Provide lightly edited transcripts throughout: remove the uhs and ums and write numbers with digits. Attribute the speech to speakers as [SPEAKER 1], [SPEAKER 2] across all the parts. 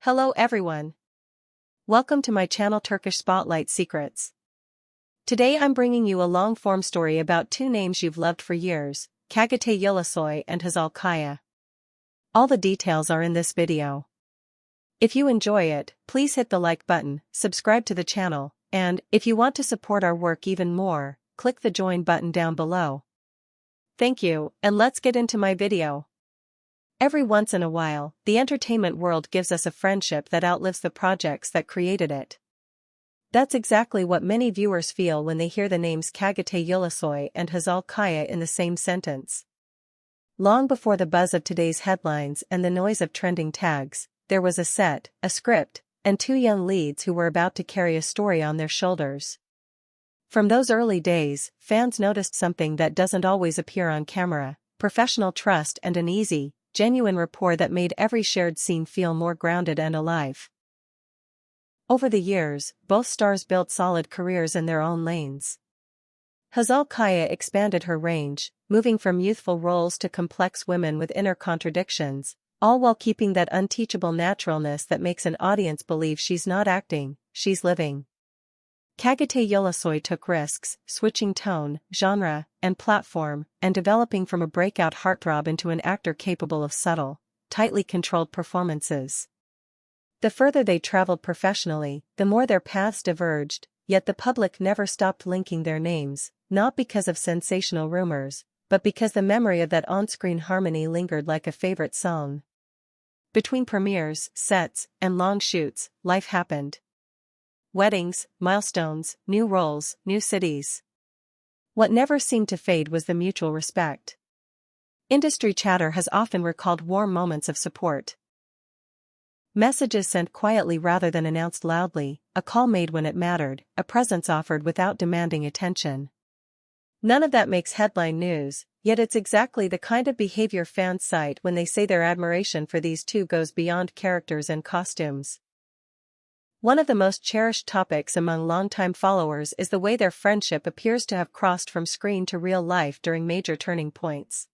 [SPEAKER 1] Hello everyone. Welcome to my channel Turkish Spotlight Secrets. Today I'm bringing you a long-form story about two names you've loved for years, Çağatay Ulusoy and Hazal. All the details are in this video. If you enjoy it, please hit the like button, subscribe to the channel, and, if you want to support our work even more, click the join button down below. Thank you, and let's get into my video. Every once in a while, the entertainment world gives us a friendship that outlives the projects that created it. That's exactly what many viewers feel when they hear the names Çağatay Ulusoy and Hazal in the same sentence. Long before the buzz of today's headlines and the noise of trending tags, there was a set, a script, and two young leads who were about to carry a story on their shoulders. From those early days, fans noticed something that doesn't always appear on camera: professional trust and an easy, genuine rapport that made every shared scene feel more grounded and alive. Over the years, both stars built solid careers in their own lanes. Hazal expanded her range, moving from youthful roles to complex women with inner contradictions, all while keeping that unteachable naturalness that makes an audience believe she's not acting, she's living. Çağatay Ulusoy took risks, switching tone, genre, and platform, and developing from a breakout heartthrob into an actor capable of subtle, tightly controlled performances. The further they traveled professionally, the more their paths diverged, yet the public never stopped linking their names, not because of sensational rumors, but because the memory of that on-screen harmony lingered like a favorite song. Between premieres, sets, and long shoots, life happened. Weddings, milestones, new roles, new cities. What never seemed to fade was the mutual respect. Industry chatter has often recalled warm moments of support. Messages sent quietly rather than announced loudly, a call made when it mattered, a presence offered without demanding attention. None of that makes headline news, yet it's exactly the kind of behavior fans cite when they say their admiration for these two goes beyond characters and costumes. One of the most cherished topics among longtime followers is the way their friendship appears to have crossed from screen to real life during major turning points.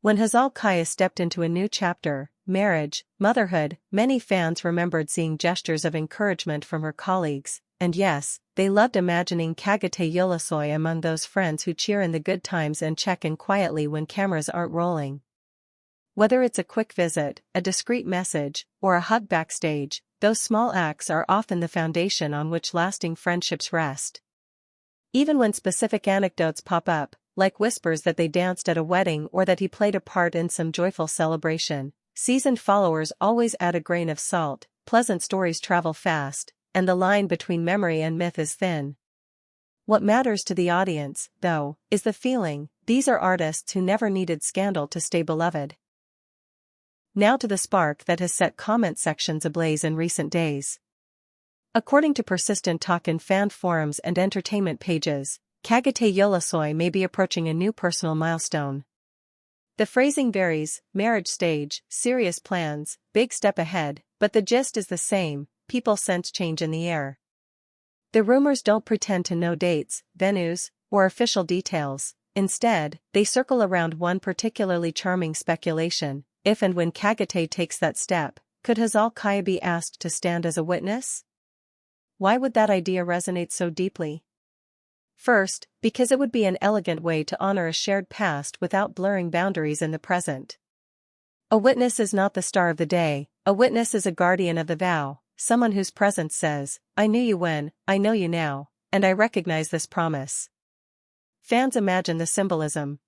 [SPEAKER 1] When Hazal stepped into a new chapter, marriage, motherhood, many fans remembered seeing gestures of encouragement from her colleagues, and yes, they loved imagining Çağatay Ulusoy among those friends who cheer in the good times and check in quietly when cameras aren't rolling. Whether it's a quick visit, a discreet message, or a hug backstage, those small acts are often the foundation on which lasting friendships rest. Even when specific anecdotes pop up, like whispers that they danced at a wedding or that he played a part in some joyful celebration, seasoned followers always add a grain of salt. Pleasant stories travel fast, and the line between memory and myth is thin. What matters to the audience, though, is the feeling: these are artists who never needed scandal to stay beloved. Now to the spark that has set comment sections ablaze in recent days. According to persistent talk in fan forums and entertainment pages, Çağatay Ulusoy may be approaching a new personal milestone. The phrasing varies: marriage stage, serious plans, big step ahead, but the gist is the same: people sense change in the air. The rumors don't pretend to know dates, venues, or official details. Instead, they circle around one particularly charming speculation: if and when Çağatay takes that step, could Hazal be asked to stand as a witness? Why would that idea resonate so deeply? First, because it would be an elegant way to honor a shared past without blurring boundaries in the present. A witness is not the star of the day, a witness is a guardian of the vow, someone whose presence says, "I knew you when, I know you now, and I recognize this promise." Fans imagine the symbolism.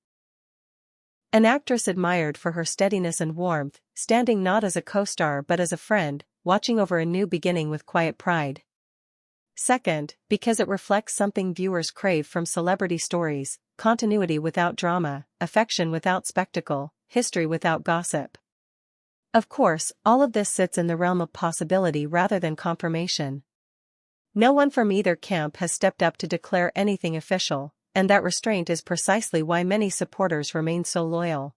[SPEAKER 1] An actress admired for her steadiness and warmth, standing not as a co-star but as a friend, watching over a new beginning with quiet pride. Second, because it reflects something viewers crave from celebrity stories: continuity without drama, affection without spectacle, history without gossip. Of course, all of this sits in the realm of possibility rather than confirmation. No one from either camp has stepped up to declare anything official, and that restraint is precisely why many supporters remain so loyal.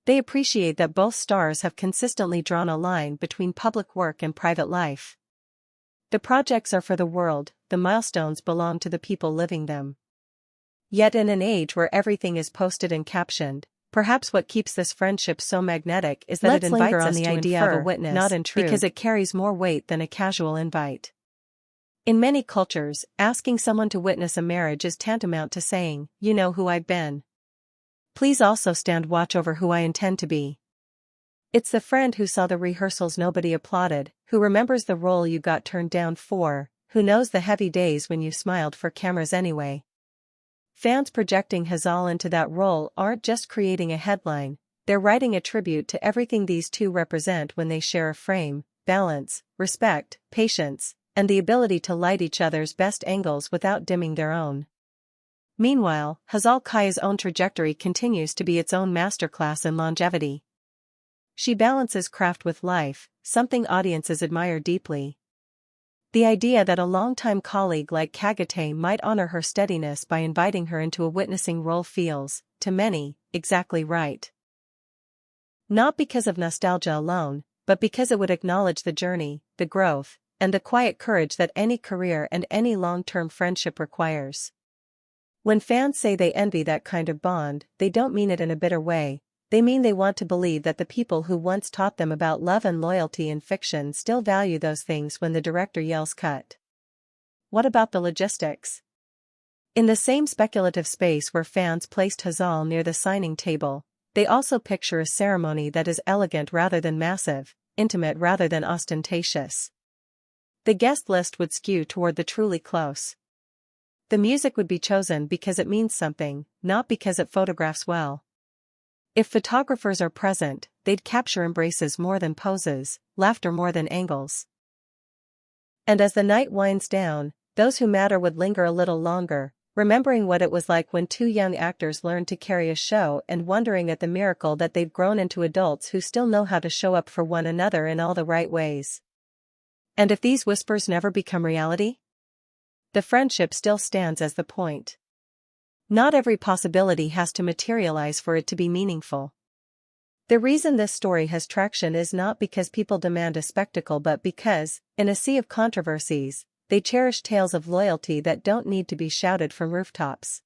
[SPEAKER 1] They appreciate that both stars have consistently drawn a line between public work and private life. The projects are for the world, the milestones belong to the people living them. Yet in an age where everything is posted and captioned, Perhaps what keeps this friendship so magnetic is that it invites us to infer, not intrude, because it carries more weight than a casual invite. In many cultures, asking someone to witness a marriage is tantamount to saying, "You know who I've been. Please also stand watch over who I intend to be." It's the friend who saw the rehearsals nobody applauded, who remembers the role you got turned down for, who knows the heavy days when you smiled for cameras anyway. Fans projecting Hazal into that role aren't just creating a headline, they're writing a tribute to everything these two represent when they share a frame, balance, respect, patience, and the ability to light each other's best angles without dimming their own. Meanwhile, Hazal Kaya's own trajectory continues to be its own masterclass in longevity. She balances craft with life, something audiences admire deeply. The idea that a longtime colleague like Çağatay might honor her steadiness by inviting her into a witnessing role feels, to many, exactly right. Not because of nostalgia alone, but because it would acknowledge the journey, the growth, and the quiet courage that any career and any long-term friendship requires. When fans say they envy that kind of bond, they don't mean it in a bitter way. They mean they want to believe that the people who once taught them about love and loyalty in fiction still value those things when the director yells cut. What about the logistics? In the same speculative space where fans placed Hazal near the signing table, they also picture a ceremony that is elegant rather than massive, intimate rather than ostentatious. The guest list would skew toward the truly close. The music would be chosen because it means something, not because it photographs well. If photographers are present, they'd capture embraces more than poses, laughter more than angles. And as the night winds down, those who matter would linger a little longer, remembering what it was like when two young actors learned to carry a show and wondering at the miracle that they've grown into adults who still know how to show up for one another in all the right ways. And if these whispers never become reality? The friendship still stands as the point. Not every possibility has to materialize for it to be meaningful. The reason this story has traction is not because people demand a spectacle but because, in a sea of controversies, they cherish tales of loyalty that don't need to be shouted from rooftops.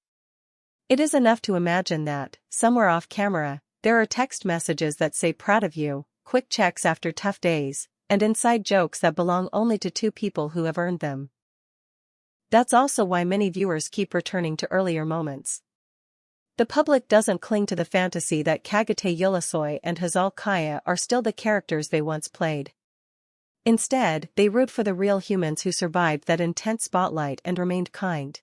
[SPEAKER 1] It is enough to imagine that, somewhere off camera, there are text messages that say "proud of you," quick checks after tough days, and inside jokes that belong only to two people who have earned them. That's also why many viewers keep returning to earlier moments. The public doesn't cling to the fantasy that Çağatay Ulusoy and Hazal Kaya are still the characters they once played. Instead, they root for the real humans who survived that intense spotlight and remained kind.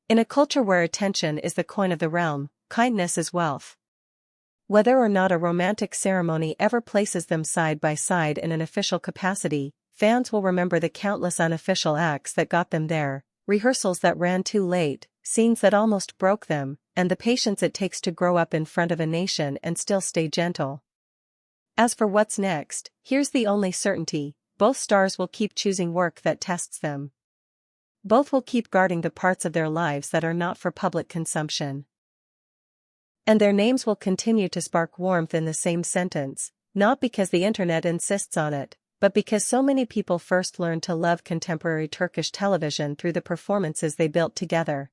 [SPEAKER 1] In a culture where attention is the coin of the realm, kindness is wealth. Whether or not a romantic ceremony ever places them side by side in an official capacity, fans will remember the countless unofficial acts that got them there, rehearsals that ran too late, scenes that almost broke them, and the patience it takes to grow up in front of a nation and still stay gentle. As for what's next, here's the only certainty: both stars will keep choosing work that tests them. Both will keep guarding the parts of their lives that are not for public consumption. And their names will continue to spark warmth in the same sentence, not because the internet insists on it, but because so many people first learned to love contemporary Turkish television through the performances they built together.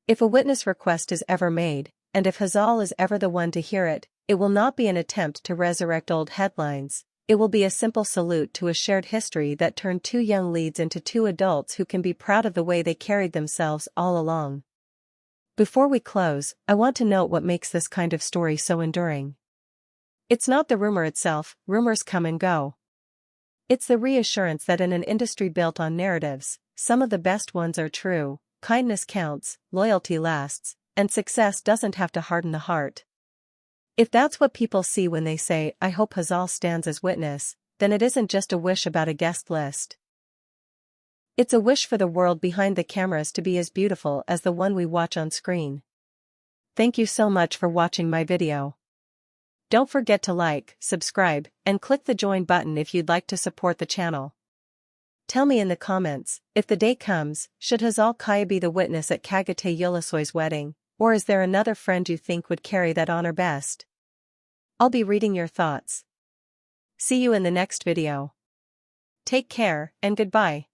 [SPEAKER 1] If a witness request is ever made, and if Hazal is ever the one to hear it, it will not be an attempt to resurrect old headlines. It will be a simple salute to a shared history that turned two young leads into two adults who can be proud of the way they carried themselves all along. Before we close, I want to note what makes this kind of story so enduring. It's not the rumor itself, rumors come and go. It's the reassurance that in an industry built on narratives, some of the best ones are true, kindness counts, loyalty lasts, and success doesn't have to harden the heart. If that's what people see when they say, "I hope Hazal stands as witness," then it isn't just a wish about a guest list. It's a wish for the world behind the cameras to be as beautiful as the one we watch on screen. Thank you so much for watching my video. Don't forget to like, subscribe, and click the join button if you'd like to support the channel. Tell me in the comments, if the day comes, should Hazal Kaya be the witness at Çağatay Ulusoy's wedding, or is there another friend you think would carry that honor best? I'll be reading your thoughts. See you in the next video. Take care, and goodbye.